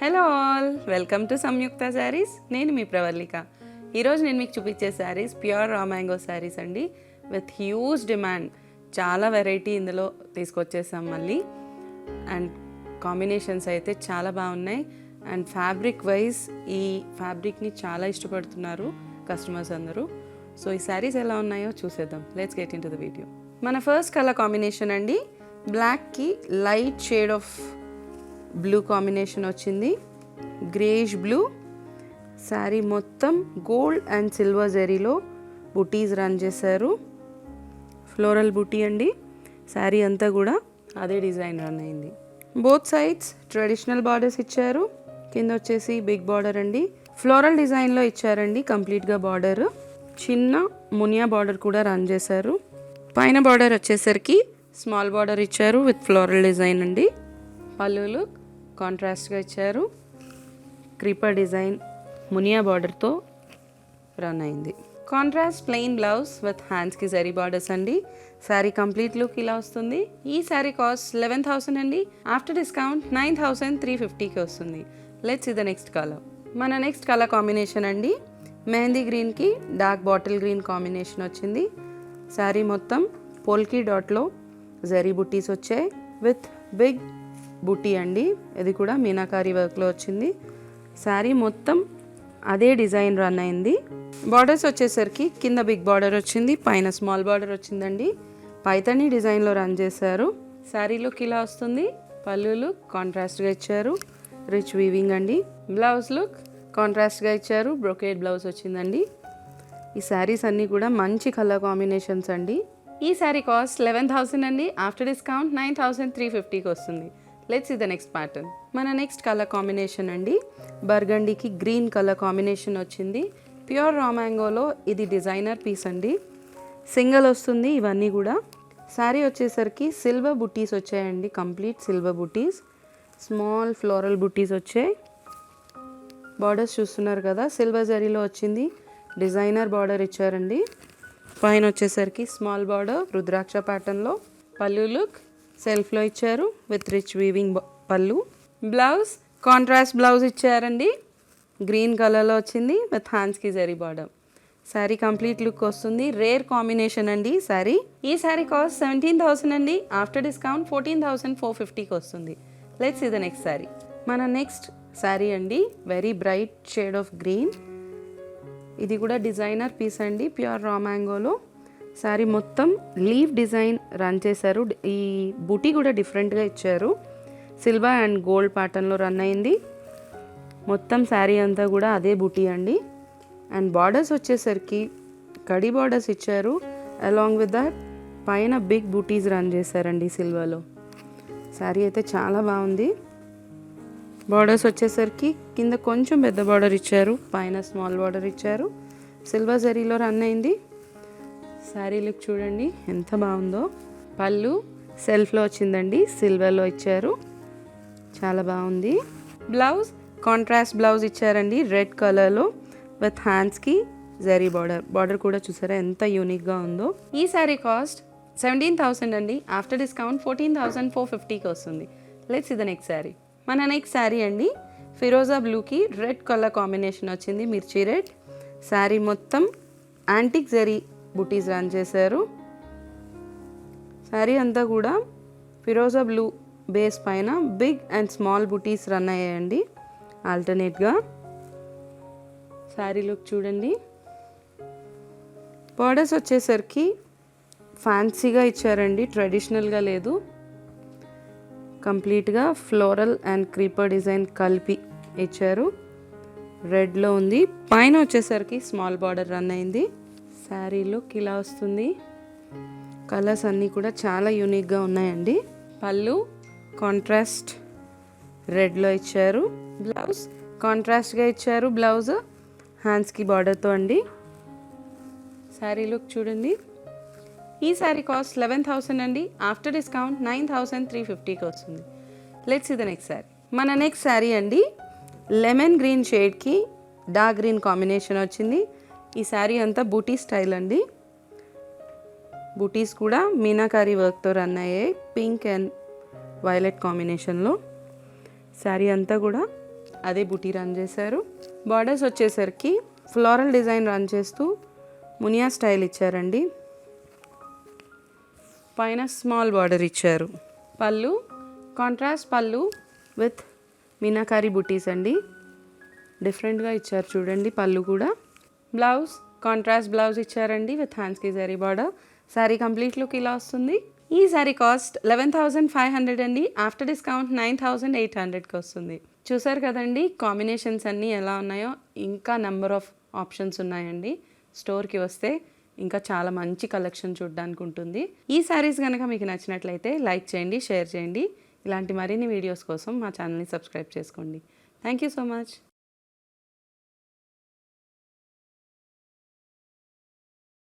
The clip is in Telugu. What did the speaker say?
హలో ఆల్, వెల్కమ్ టు సంయుక్త శారీస్. నేను మీ ప్రవల్లిక. ఈరోజు నేను మీకు చూపించే saris pure raw mango saris అండి, విత్ హ్యూజ్ డిమాండ్. చాలా వెరైటీ ఇందులో తీసుకొచ్చేసాం మళ్ళీ. అండ్ కాంబినేషన్స్ అయితే చాలా బాగున్నాయి. అండ్ ఫ్యాబ్రిక్ వైజ్ ఈ ఫ్యాబ్రిక్ని చాలా ఇష్టపడుతున్నారు కస్టమర్స్ అందరూ. సో ఈ శారీస్ ఎలా ఉన్నాయో చూసేద్దాం. Let's get into the video. మన ఫస్ట్ కలర్ కాంబినేషన్ అండి, బ్లాక్కి light shade of blue combination వచ్చింది, గ్రేష్ బ్లూ. శారీ మొత్తం gold and silver జరీలో buttis run చేశారు. ఫ్లోరల్ బుటీ అండి. శారీ అంతా కూడా అదే డిజైన్ రన్ అయింది. బోత్ సైడ్స్ ట్రెడిషనల్ బార్డర్స్ ఇచ్చారు. కింద వచ్చేసి బిగ్ బార్డర్ అండి, ఫ్లోరల్ డిజైన్లో ఇచ్చారండి కంప్లీట్గా బార్డర్. చిన్న మునియా బార్డర్ కూడా రన్ చేశారు. పైన బార్డర్ వచ్చేసరికి స్మాల్ బార్డర్ ఇచ్చారు విత్ ఫ్లోరల్ డిజైన్ అండి. పళ్ళు లుక్ కాంట్రాస్ట్గా ఇచ్చారు. క్రీపర్ డిజైన్ మునియా బార్డర్తో రన్ అయింది. కాంట్రాస్ట్ ప్లెయిన్ బ్లౌజ్ విత్ హ్యాండ్స్కి జరీ బార్డర్స్ అండి. శారీ కంప్లీట్ లుక్ ఇలా వస్తుంది. ఈ శారీ కాస్ట్ 11,000 అండి. ఆఫ్టర్ డిస్కౌంట్ 9,350కి వస్తుంది. Let's see the next colour. మన నెక్స్ట్ కలర్ కాంబినేషన్ అండి, మెహందీ గ్రీన్కి డార్క్ బాటిల్ గ్రీన్ కాంబినేషన్ వచ్చింది. శారీ మొత్తం పోల్కీ డాట్లో జరీ బుట్టీస్ వచ్చాయి విత్ బిగ్ బుటీ అండి. ఇది కూడా మీనాకారి వర్క్లో వచ్చింది. శారీ మొత్తం అదే డిజైన్ రన్ అయింది. బార్డర్స్ వచ్చేసరికి కింద బిగ్ బార్డర్ వచ్చింది, పైన స్మాల్ బార్డర్ వచ్చిందండి. పైతని డిజైన్లో రన్ చేశారు. శారీ లుక్ ఇలా వస్తుంది. పళ్ళు లుక్ కాంట్రాస్ట్గా ఇచ్చారు, రిచ్ వీవింగ్ అండి. బ్లౌజ్ లుక్ కాంట్రాస్ట్గా ఇచ్చారు, బ్రొకేడ్ బ్లౌజ్ వచ్చిందండి. ఈ శారీస్ అన్నీ కూడా మంచి కలర్ కాంబినేషన్స్ అండి. ఈ శారీ కాస్ట్ 11,000 అండి. ఆఫ్టర్ డిస్కౌంట్ 9,350కి వస్తుంది. Let's see the next pattern. మన నెక్స్ట్ కలర్ కాంబినేషన్ అండి, బర్గండీకి గ్రీన్ కలర్ కాంబినేషన్ వచ్చింది. ప్యూర్ రా మ్యాంగోలో ఇది డిజైనర్ పీస్ అండి. సింగిల్ వస్తుంది ఇవన్నీ కూడా. శారీ వచ్చేసరికి సిల్వర్ బుట్టీస్ వచ్చాయండి, కంప్లీట్ సిల్వర్ బుట్టీస్. స్మాల్ ఫ్లోరల్ బుట్టీస్ వచ్చాయి. బార్డర్స్ చూస్తున్నారు కదా, సిల్వర్ జరీలో వచ్చింది. డిజైనర్ బార్డర్ ఇచ్చారండి. పైన వచ్చేసరికి స్మాల్ బార్డర్ రుద్రాక్ష ప్యాటర్న్లో. పళ్ళు లుక్ సెల్ఫ్లో ఇచ్చారు విత్ రిచ్ వీవింగ్ పళ్ళు. బ్లౌజ్ కాంట్రాస్ట్ బ్లౌజ్ ఇచ్చారండి, గ్రీన్ కలర్లో వచ్చింది విత్ హ్యాండ్స్కి zari border. Sari complete look వస్తుంది. రేర్ కాంబినేషన్ అండి శారీ. ఈ శారీ కాస్ట్ 17,000 అండి. ఆఫ్టర్ డిస్కౌంట్ 14,450కి వస్తుంది. Let's see the next sari. మన నెక్స్ట్ శారీ అండి, very bright shade of green. ఇది కూడా డిజైనర్ పీస్ అండి, ప్యూర్ రా మ్యాంగోలో. శారీ మొత్తం లీవ్ డిజైన్ రన్ చేశారు. ఈ బుటీ కూడా డిఫరెంట్గా ఇచ్చారు. సిల్వర్ అండ్ గోల్డ్ ప్యాటర్న్లో రన్ అయింది. మొత్తం శారీ అంతా కూడా అదే బుటీ అండి. అండ్ బార్డర్స్ వచ్చేసరికి కడి బార్డర్స్ ఇచ్చారు. అలాంగ్ విత్ దట్ పైన బిగ్ బుటీస్ రన్ చేశారండి సిల్వర్లో. శారీ అయితే చాలా బాగుంది. బార్డర్స్ వచ్చేసరికి కింద కొంచెం పెద్ద బార్డర్ ఇచ్చారు, పైన స్మాల్ బార్డర్ ఇచ్చారు. సిల్వర్ జరీలో రన్ అయింది. శారీ లుక్ చూడండి ఎంత బాగుందో. పళ్ళు సెల్ఫ్లో వచ్చిందండి, సిల్వర్లో ఇచ్చారు, చాలా బాగుంది. బ్లౌజ్ కాంట్రాస్ట్ బ్లౌజ్ ఇచ్చారండి, రెడ్ కలర్లో విత్ హ్యాండ్స్కి జరీ బార్డర్. బార్డర్ కూడా చూసారా ఎంత యూనిక్గా ఉందో. ఈ శారీ కాస్ట్ 17,000 అండి. ఆఫ్టర్ డిస్కౌంట్ 14,450కి వస్తుంది. Let's see the next sari. మన నెక్స్ట్ శారీ అండి, ఫిరోజా బ్లూకి రెడ్ కలర్ కాంబినేషన్ వచ్చింది, మిర్చి రెడ్. శారీ మొత్తం యాంటిక్ జరీ బుటీస్ రన్ చేశారు. శారీ అంతా కూడా ఫిరోజా బ్లూ బేస్ పైన big and small buttis run అయ్యాయండి ఆల్టర్నేట్గా. శారీ లుక్ చూడండి. బార్డర్స్ వచ్చేసరికి ఫ్యాన్సీగా ఇచ్చారండి, ట్రెడిషనల్గా లేదు. కంప్లీట్గా ఫ్లోరల్ అండ్ క్రీపర్ డిజైన్ కలిపి ఇచ్చారు. రెడ్లో ఉంది. పైన వచ్చేసరికి స్మాల్ బార్డర్ రన్ అయింది. శారీ లుక్ ఇలా వస్తుంది. కలర్స్ అన్నీ కూడా చాలా యూనిక్గా ఉన్నాయండి. పళ్ళు కాంట్రాస్ట్ రెడ్లో ఇచ్చారు. బ్లౌజ్ కాంట్రాస్ట్గా ఇచ్చారు. బ్లౌజ్ హ్యాండ్స్కి బార్డర్తో అండి. శారీ లుక్ చూడండి. ఈ శారీ కాస్ట్ 11,000 అండి. ఆఫ్టర్ డిస్కౌంట్ 9,350కి వస్తుంది. Let's see the next sari. మన నెక్స్ట్ శారీ అండి, లెమన్ గ్రీన్ షేడ్కి డార్క్ గ్రీన్ కాంబినేషన్ వచ్చింది. ఈ శారీ అంతా బూటీ స్టైల్ అండి. బూటీస్ కూడా మీనాకారి వర్క్తో రన్ అయ్యాయి, పింక్ అండ్ వైలెట్ కాంబినేషన్లో. శారీ అంతా కూడా అదే బుటీ రన్ చేశారు. బార్డర్స్ వచ్చేసరికి ఫ్లోరల్ డిజైన్ రన్ చేస్తూ మునియా స్టైల్ ఇచ్చారండి. పైన స్మాల్ బార్డర్ ఇచ్చారు. పళ్ళు కాంట్రాస్ట్ పళ్ళు విత్ మీనాకారి బుటీస్ అండి. డిఫరెంట్గా ఇచ్చారు చూడండి పళ్ళు కూడా. బ్లౌజ్ కాంట్రాస్ట్ బ్లౌజ్ ఇచ్చారండి విత్ హ్యాండ్స్కి zari border. Sari complete look ఇలా వస్తుంది. ఈ శారీ కాస్ట్ 11,500 అండి. ఆఫ్టర్ డిస్కౌంట్ 9,800కి వస్తుంది. చూసారు కదండి కాంబినేషన్స్ అన్నీ ఎలా ఉన్నాయో. ఇంకా నెంబర్ ఆఫ్ ఆప్షన్స్ ఉన్నాయండి. స్టోర్కి వస్తే ఇంకా చాలా మంచి కలెక్షన్ చూడడానికి ఉంటుంది. ఈ శారీస్ కనుక మీకు నచ్చినట్లయితే లైక్ చేయండి, షేర్ చేయండి. ఇలాంటి మరిన్ని వీడియోస్ కోసం మా ఛానల్ని సబ్స్క్రైబ్ చేసుకోండి. Thank you so much.